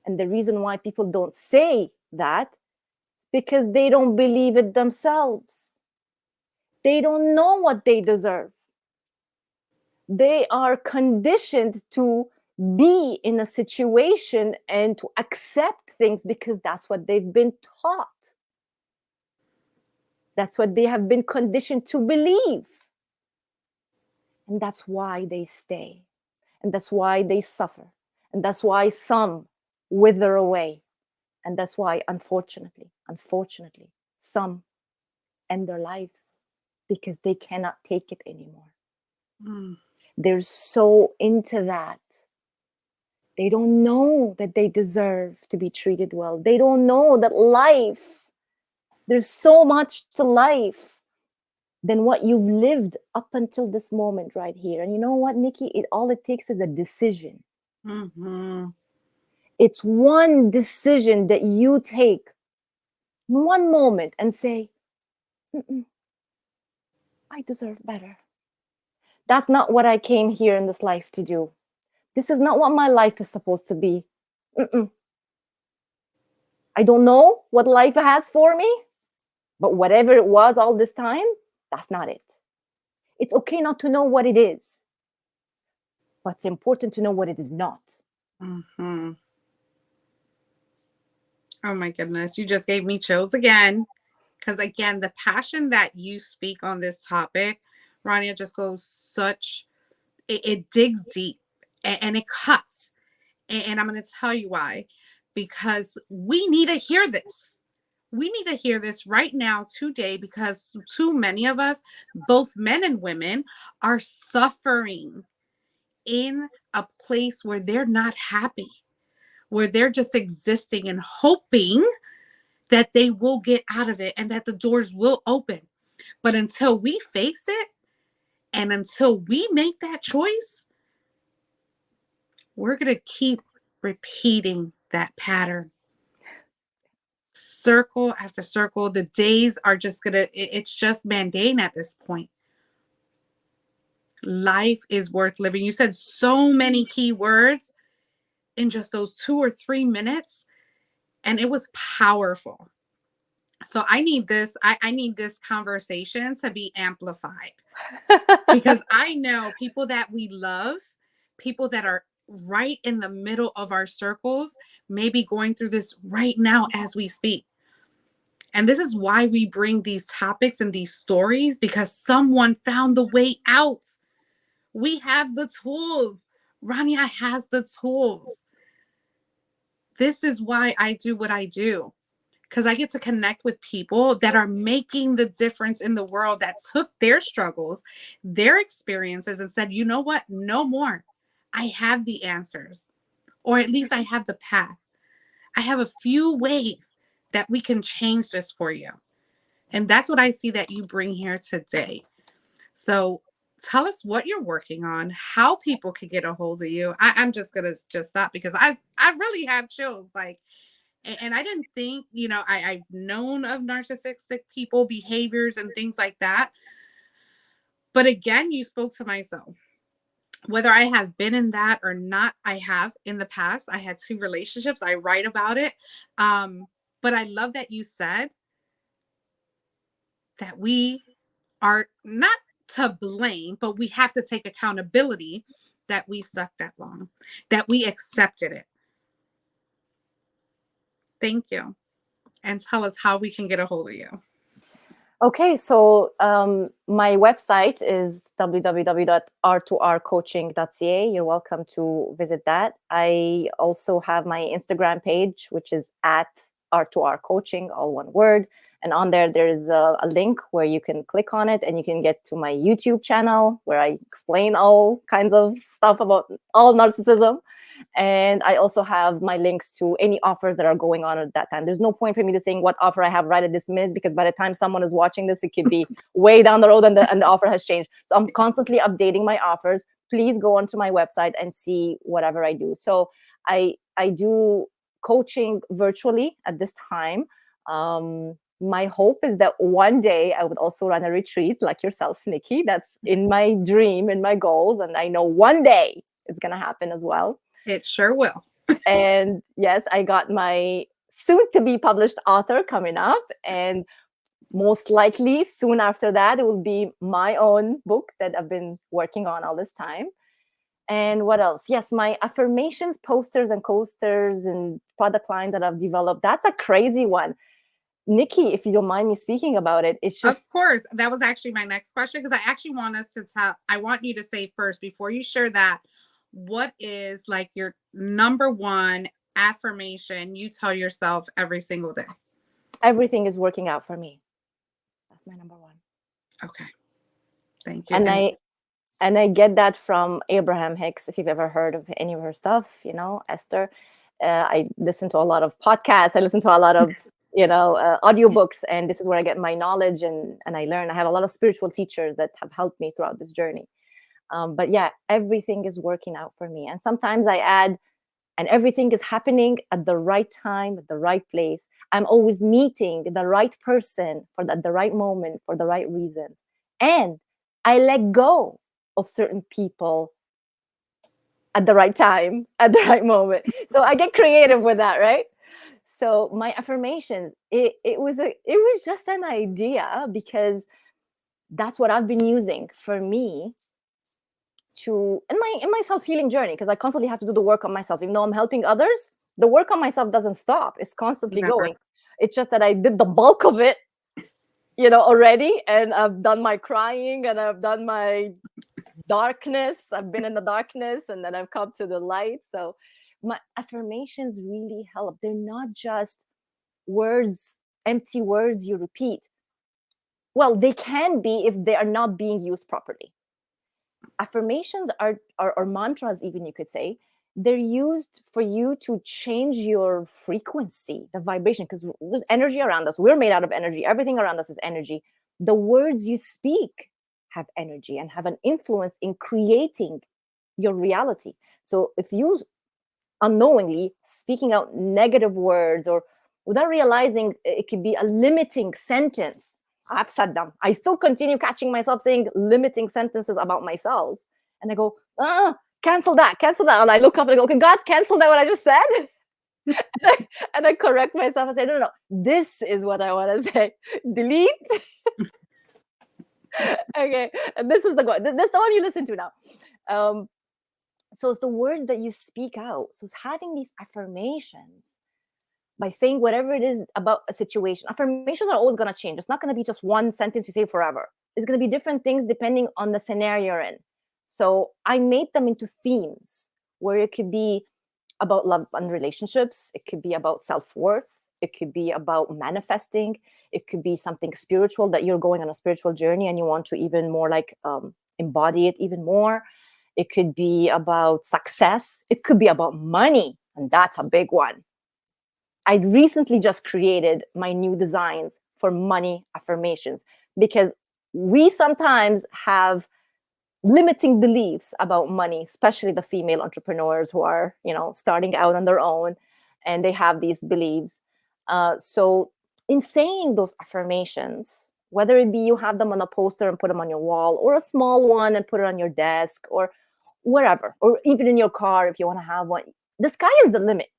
And the reason why people don't say that is because they don't believe it themselves. They don't know what they deserve. They are conditioned to be in a situation and to accept things because that's what they've been taught. That's what they have been conditioned to believe. And that's why they stay. And that's why they suffer. And that's why some wither away. And that's why, unfortunately, some end their lives because they cannot take it anymore. They're so into that. They don't know that they deserve to be treated well. They don't know that life, there's so much to life than what you've lived up until this moment right here. And you know what, Nikki? All it takes is a decision. Mm-hmm. It's one decision that you take one moment and say, I deserve better. That's not what I came here in this life to do. This is not what my life is supposed to be. I don't know what life has for me, But whatever it was all this time, that's not it. It's okay not to know what it is, but it's important to know what it is not. Mm-hmm. Oh my goodness. You just gave me chills again. Because again, the passion that you speak on this topic, Rania, just goes it digs deep and it cuts. And I'm going to tell you why. Because we need to hear this. We need to hear this right now, today, because too many of us, both men and women, are suffering in a place where they're not happy, where they're just existing and hoping that they will get out of it and that the doors will open. But until we face it and until we make that choice, we're going to keep repeating that pattern. Circle after circle. The days are just going to, it's just mundane at this point. Life is worth living. You said so many key words in just those 2 or 3 minutes, and it was powerful. So I need this. I need this conversation to be amplified because I know people that we love, people that are right in the middle of our circles, may be going through this right now as we speak. And this is why we bring these topics and these stories, because someone found the way out. We have the tools. Rania has the tools. This is why I do what I do, because I get to connect with people that are making the difference in the world, that took their struggles, their experiences, and said, you know what? No more. I have the answers, or at least I have the path. I have a few ways that we can change this for you. And that's what I see that you bring here today. So tell us what you're working on, how people can get a hold of you. I'm just gonna just stop because I really have chills. Like, and I didn't think, I've known of narcissistic people, behaviors, and things like that. But again, you spoke to my soul. Whether I have been in that or not, I have in the past. I had 2 relationships. I write about it. But I love that you said that we are not to blame, but we have to take accountability that we stuck that long, that we accepted it. Thank you. And tell us how we can get a hold of you. Okay, so my website is www.r2rcoaching.ca. You're welcome to visit that. I also have my Instagram page, which is at R2R Coaching, all one word. And on there is a link where you can click on it and you can get to my YouTube channel where I explain all kinds of stuff about all narcissism. And I also have my links to any offers that are going on at that time. There's no point for me to saying what offer I have right at this minute, because by the time someone is watching this, it could be way down the road and the offer has changed. So I'm constantly updating my offers. Please go onto my website and see whatever I do. So I do coaching virtually at this time. My hope is that one day I would also run a retreat like yourself, Nikki. That's in my dream, in my goals. And I know one day it's going to happen as well. It sure will. And yes, I got my soon to be published author coming up. And most likely soon after that, it will be my own book that I've been working on all this time. And what else? Yes, my affirmations, posters and coasters and product line that I've developed. That's a crazy one. Nikki, if you don't mind me speaking about it, it's just... Of course. That was actually my next question, because I actually want us to I want you to say first, before you share that, what is like your number one affirmation you tell yourself every single day? Everything is working out for me. That's my number one. Okay. Thank you. And I get that from Abraham Hicks, if you've ever heard of any of her stuff, Esther. I listen to a lot of podcasts. I listen to a lot of, audiobooks, and this is where I get my knowledge and I learn. I have a lot of spiritual teachers that have helped me throughout this journey. But yeah, everything is working out for me. And sometimes I add, and everything is happening at the right time, at the right place. I'm always meeting the right person at the right moment for the right reasons. And I let go of certain people at the right time, at the right moment. So I get creative with that, right? So my affirmations, it was just an idea, because that's what I've been using for me to in my self-healing journey, because I constantly have to do the work on myself. Even though I'm helping others, the work on myself doesn't stop. It's constantly Never. going. It's just that I did the bulk of it, already, and I've done my crying, and I've done my darkness. I've been in the darkness, and then I've come to the light. So my affirmations really help. They're not just words, empty words you repeat. Well, they can be if they are not being used properly. Affirmations are or mantras, even, you could say, they're used for you to change your frequency, the vibration, because there's energy around us. We're made out of energy. Everything around us is energy. The words you speak have energy and have an influence in creating your reality. So if you unknowingly speaking out negative words, or without realizing, it could be a limiting sentence. I've said them. I still continue catching myself saying limiting sentences about myself. And I go, cancel that. And I look up and I go, okay, God, cancel that what I just said. and I correct myself and say, no, this is what I want to say. Delete. Okay. And this is the one. This is the one you listen to now. So it's the words that you speak out. So it's having these affirmations by saying whatever it is about a situation. Affirmations are always going to change. It's not going to be just one sentence you say forever. It's going to be different things depending on the scenario you're in. So I made them into themes, where it could be about love and relationships. It could be about self-worth. It could be about manifesting. It could be something spiritual, that you're going on a spiritual journey and you want to even more embody it even more. It could be about success. It could be about money. And that's a big one. I recently just created my new designs for money affirmations, because we sometimes have limiting beliefs about money, especially the female entrepreneurs who are, starting out on their own, and they have these beliefs. So in saying those affirmations, whether it be you have them on a poster and put them on your wall, or a small one and put it on your desk, or wherever, or even in your car if you want to have one, the sky is the limit.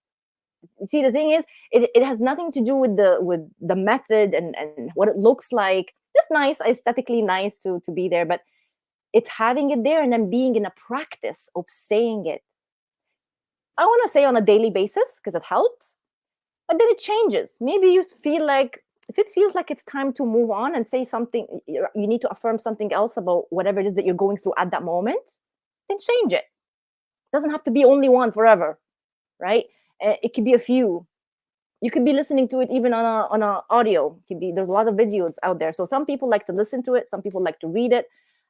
See, the thing is, it has nothing to do with the method and what it looks like. It's nice, aesthetically nice to be there, but it's having it there and then being in a practice of saying it. I want to say on a daily basis, because it helps, but then it changes. Maybe you feel like, if it feels like it's time to move on and say something, you need to affirm something else about whatever it is that you're going through at that moment, then change it. It doesn't have to be only one forever, right? It could be a few. You could be listening to it even on a audio. There's a lot of videos out there. So some people like to listen to it. Some people like to read it.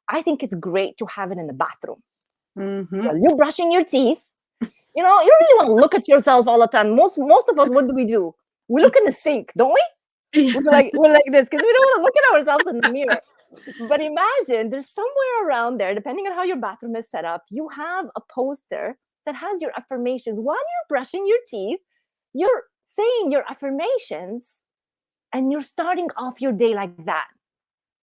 I think it's great to have it in the bathroom. Mm-hmm. While you're brushing your teeth, you don't really want to look at yourself all the time. Most of us, what do? We look in the sink, don't we? Yeah. We're like this, because we don't want to look at ourselves in the mirror. But imagine there's somewhere around there, depending on how your bathroom is set up, you have a poster that has your affirmations. While you're brushing your teeth, you're saying your affirmations, and you're starting off your day like that.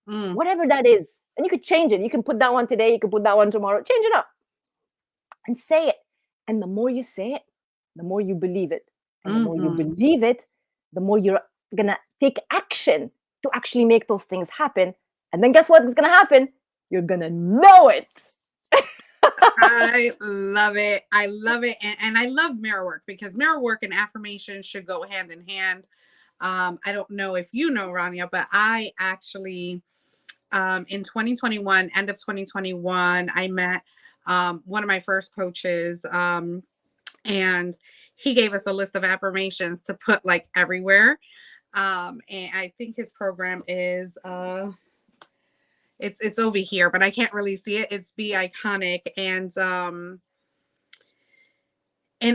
Whatever that is. And you could change it. You can put that one today, you can put that one tomorrow. Change it up and say it. And the more you say it, the more you believe it. And the more you believe it, the more you're going to take action to actually make those things happen. And then guess what is going to happen? You're going to know it. I love it. I love it. And I love mirror work, because mirror work and affirmation should go hand in hand. I don't know if you know, Rania, but I actually, in 2021, end of 2021, I met one of my first coaches, and he gave us a list of affirmations to put everywhere. And I think his program is it's over here, but I can't really see it. It's Be Iconic. And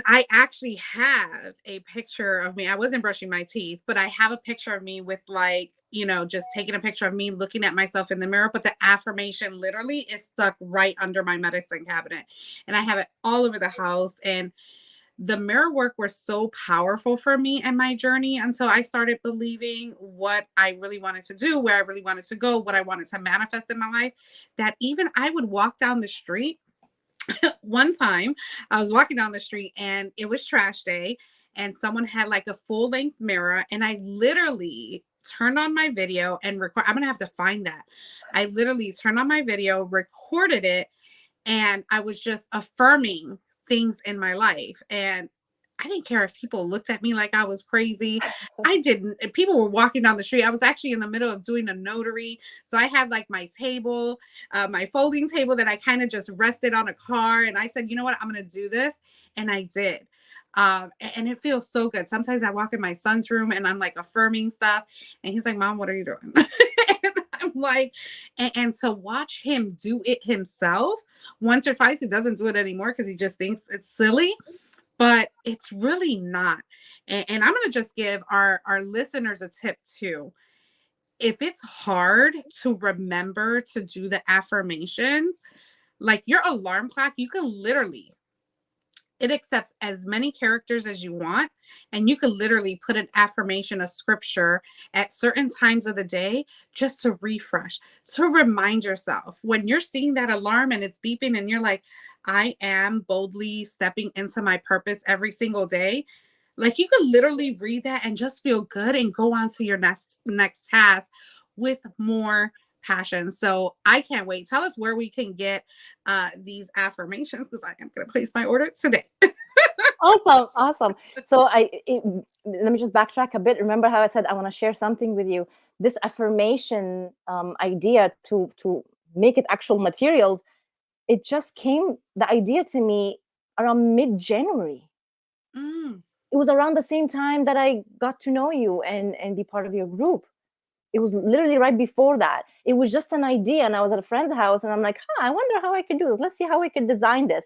I actually have a picture of me. I wasn't brushing my teeth, but I have a picture of me with just taking a picture of me looking at myself in the mirror. But the affirmation literally is stuck right under my medicine cabinet. And I have it all over the house. And the mirror work was so powerful for me and my journey until I started believing what I really wanted to do, where I really wanted to go, what I wanted to manifest in my life, that even I would walk down the street. One time I was walking down the street and it was trash day, and someone had like a full length mirror, and I literally turned on my video and record. I'm gonna have to find that. I literally turned on my video, recorded it, and I was just affirming things in my life. And I didn't care if people looked at me like I was crazy. I didn't. If people were walking down the street, I was actually in the middle of doing a notary. So I had like my table, my folding table that I kind of just rested on a car. And I said, you know what, I'm going to do this. And I did. And it feels so good. Sometimes I walk in my son's room and I'm like affirming stuff. And he's like, Mom, what are you doing? And I'm like, and to watch him do it himself once or twice, he doesn't do it anymore because he just thinks it's silly, but it's really not. And I'm going to just give our listeners a tip too. If it's hard to remember to do the affirmations, like your alarm clock, you can literally, it accepts as many characters as you want. And you could literally put an affirmation, a scripture at certain times of the day just to refresh, to remind yourself when you're seeing that alarm and it's beeping and you're like, I am boldly stepping into my purpose every single day. Like you could literally read that and just feel good and go on to your next task with more passion. So I can't wait. Tell us where we can get these affirmations, because I am going to place my order today. Awesome. So let me just backtrack a bit. Remember how I said I want to share something with you? This affirmation idea to make it actual materials, it just came, the idea to me around mid-January. It was around the same time that I got to know you and be part of your group. It was literally right before that. It was just an idea, and I was at a friend's house, and I'm like, I wonder how I could do this. Let's see how we could design this.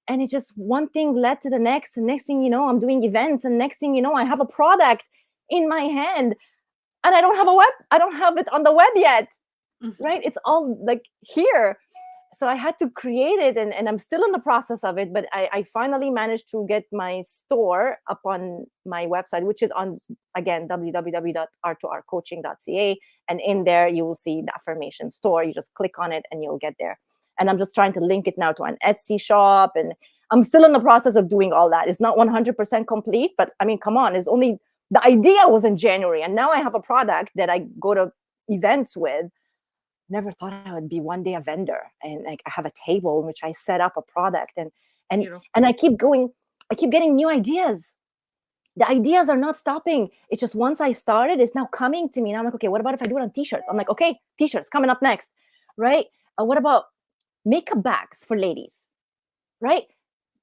And it just, one thing led to the next. The next thing you know, I'm doing events, and next thing you know, I have a product in my hand, and I don't have it on the web yet, right? It's all like here. So I had to create it, and I'm still in the process of it, but I finally managed to get my store up on my website, which is on, again, www.r2rcoaching.ca. And in there, you will see the affirmation store. You just click on it and you'll get there. And I'm just trying to link it now to an Etsy shop. And I'm still in the process of doing all that. It's not 100% complete, but I mean, come on, it's only, the idea was in January. And now I have a product that I go to events with. Never thought I would be one day a vendor, and like I have a table in which I set up a product, and I keep getting new ideas. The ideas are not stopping. It's just once I started, it's now coming to me. And I'm like, okay, what about if I do it on t-shirts? I'm like, okay, t-shirts coming up next, right? What about makeup bags for ladies, right?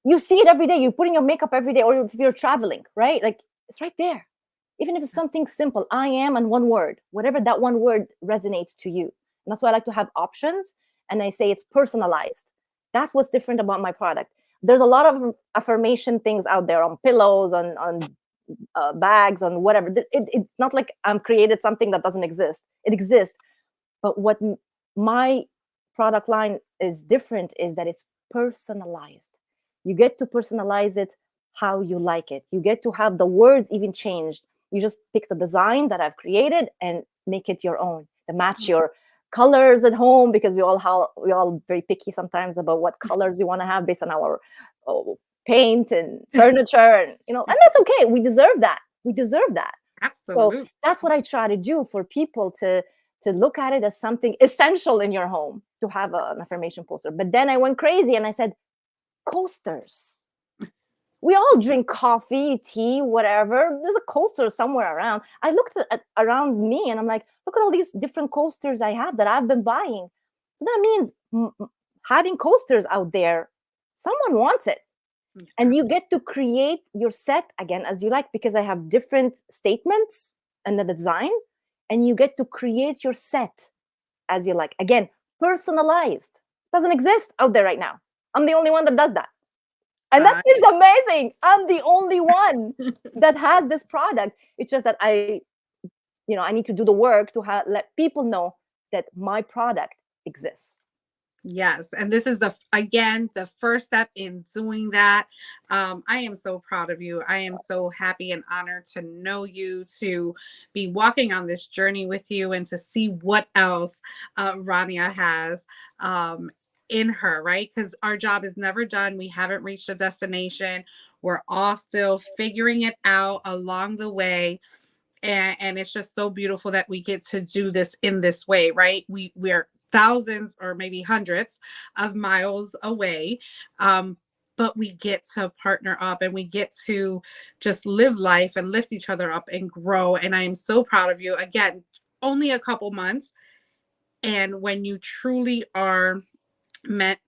You see it every day. You're putting your makeup every day, or if you're traveling, right? Like it's right there. Even if it's something simple, I am, and one word, whatever that one word resonates to you. And that's why I like to have options. And I say it's personalized. That's what's different about my product. There's a lot of affirmation things out there on pillows, on bags, on whatever. It's not like I'm created something that doesn't exist. It exists. But what my product line is different is that it's personalized. You get to personalize it how you like it. You get to have the words even changed. You just pick the design that I've created and make it your own to match your colors at home, because we all very picky sometimes about what colors we want to have based on our paint and furniture, and and that's okay. We deserve that. Absolutely. So that's what I try to do for people, to look at it as something essential in your home, to have an affirmation poster. But then I went crazy and I said, coasters. We all drink coffee, tea, whatever. There's a coaster somewhere around. I looked at around me and I'm like, look at all these different coasters I have that I've been buying. So that means having coasters out there, someone wants it. And you get to create your set again as you like, because I have different statements and the design, and you get to create your set as you like. Again, personalized. Doesn't exist out there right now. I'm the only one that does that. And that is amazing. I'm the only one that has this product. It's just that I need to do the work to let people know that my product exists. Yes. And this is the first step in doing that. I am so proud of you. I am so happy and honored to know you, to be walking on this journey with you, and to see what else Rania has in her, right? Because our job is never done. We haven't reached a destination. We're all still figuring it out along the way. And it's just so beautiful that we get to do this in this way, right? We're thousands or maybe hundreds of miles away. But we get to partner up and we get to just live life and lift each other up and grow. And I am so proud of you. Again, only a couple months. And when you truly are meant,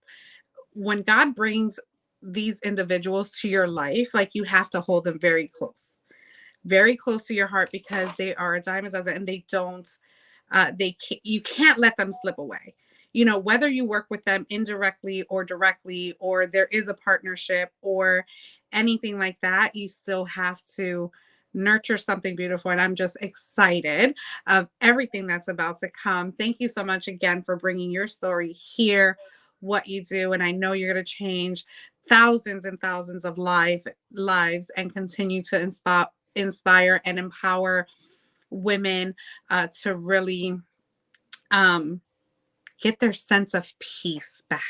when God brings these individuals to your life, like you have to hold them very close to your heart, because they are a dime a dozen and they don't, you can't let them slip away. You know, whether you work with them indirectly or directly, or there is a partnership or anything like that, you still have to nurture something beautiful. And I'm just excited of everything that's about to come. Thank you so much again for bringing your story here, what you do. And I know you're going to change thousands and thousands of lives and continue to inspire and empower women to really get their sense of peace back,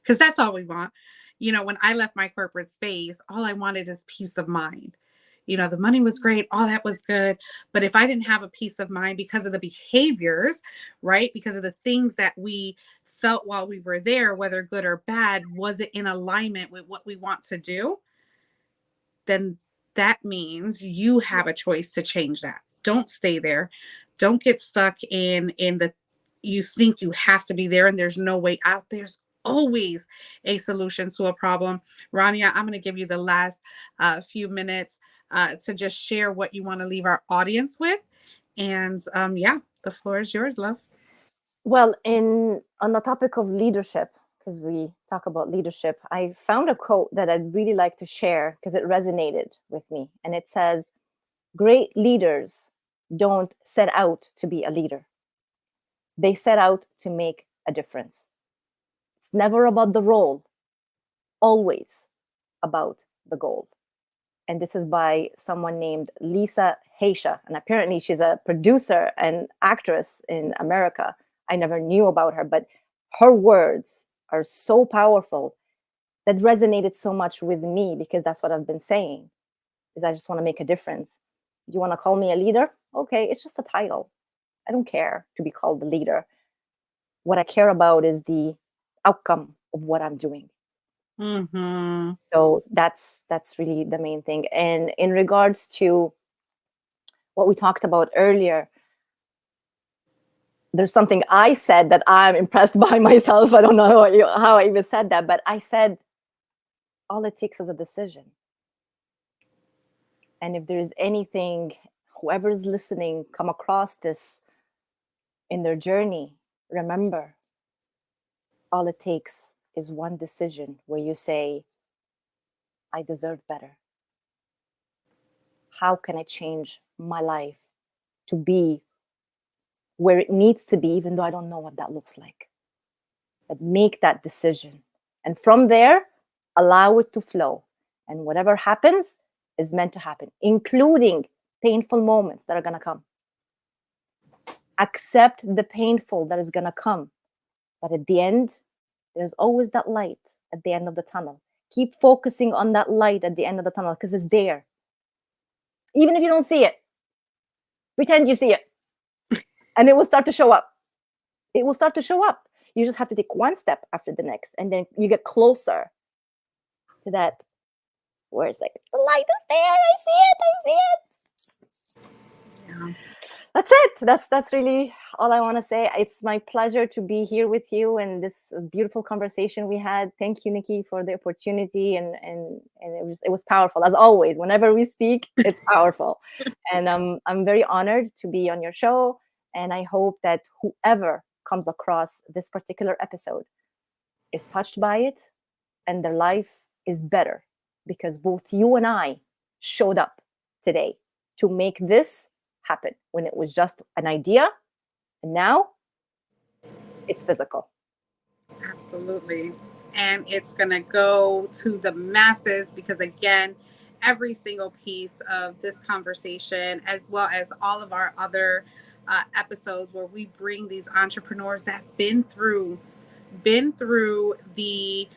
because that's all we want. You know, when I left my corporate space, all I wanted is peace of mind. You know, the money was great, all that was good, but if I didn't have a peace of mind because of the behaviors, right, because of the things that we felt while we were there, whether good or bad, was it in alignment with what we want to do, then that means you have a choice to change that. Don't stay there. Don't get stuck in the, you think you have to be there and there's no way out. There's always a solution to a problem. Rania, I'm going to give you the last few minutes to just share what you want to leave our audience with. And yeah, the floor is yours, love. Well, on the topic of leadership, because we talk about leadership, I found a quote that I'd really like to share because it resonated with me. And it says, "Great leaders don't set out to be a leader. They set out to make a difference. It's never about the role, always about the goal." And this is by someone named Lisa Haisha. And apparently she's a producer and actress in America. I never knew about her, but her words are so powerful that resonated so much with me, because that's what I've been saying, is I just want to make a difference. You want to call me a leader? Okay, it's just a title. I don't care to be called the leader. What I care about is the outcome of what I'm doing. Mm-hmm. So that's really the main thing. And in regards to what we talked about earlier, there's something I said that I'm impressed by myself. I don't know how I even said that, but I said, all it takes is a decision. And if there's anything, whoever's listening, come across this in their journey, remember, all it takes is one decision where you say, I deserve better. How can I change my life to be where it needs to be, even though I don't know what that looks like? But make that decision. And from there, allow it to flow. And whatever happens is meant to happen, including painful moments that are going to come. Accept the painful that is going to come. But at the end, there's always that light at the end of the tunnel. Keep focusing on that light at the end of the tunnel, because it's there. Even if you don't see it, pretend you see it. And it will start to show up. It will start to show up. You just have to take one step after the next. And then you get closer to that, where it's like, the light is there. I see it. Yeah. That's it. That's really all I want to say. It's my pleasure to be here with you and this beautiful conversation we had. Thank you, Nikki, for the opportunity, and it was powerful, as always. Whenever we speak, it's powerful, and I'm very honored to be on your show. And I hope that whoever comes across this particular episode is touched by it, and their life is better, because both you and I showed up today to make this happen when it was just an idea, and now it's physical. Absolutely. And it's going to go to the masses, because again, every single piece of this conversation, as well as all of our other episodes where we bring these entrepreneurs that have been through the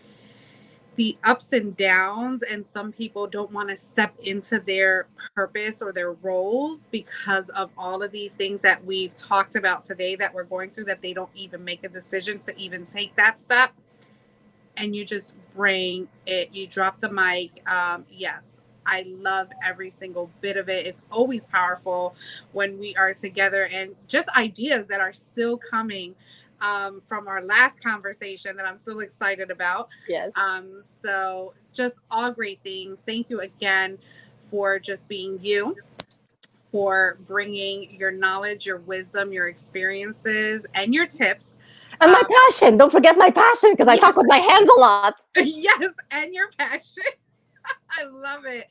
the ups and downs, and some people don't want to step into their purpose or their roles because of all of these things that we've talked about today that we're going through, that they don't even make a decision to even take that step. And you just bring it, you drop the mic. Yes, I love every single bit of it. It's always powerful when we are together, and just ideas that are still coming from our last conversation that I'm still excited about. Yes. So just all great things. Thank you again for just being you, for bringing your knowledge, your wisdom, your experiences, and your tips. And my passion. Don't forget my passion, because I talk with my hands a lot. Yes, and your passion. I love it.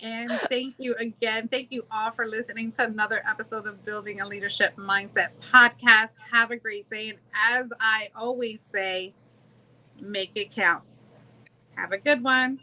And thank you again. Thank you all for listening to another episode of Building a Leadership Mindset podcast. Have a great day. And as I always say, make it count. Have a good one.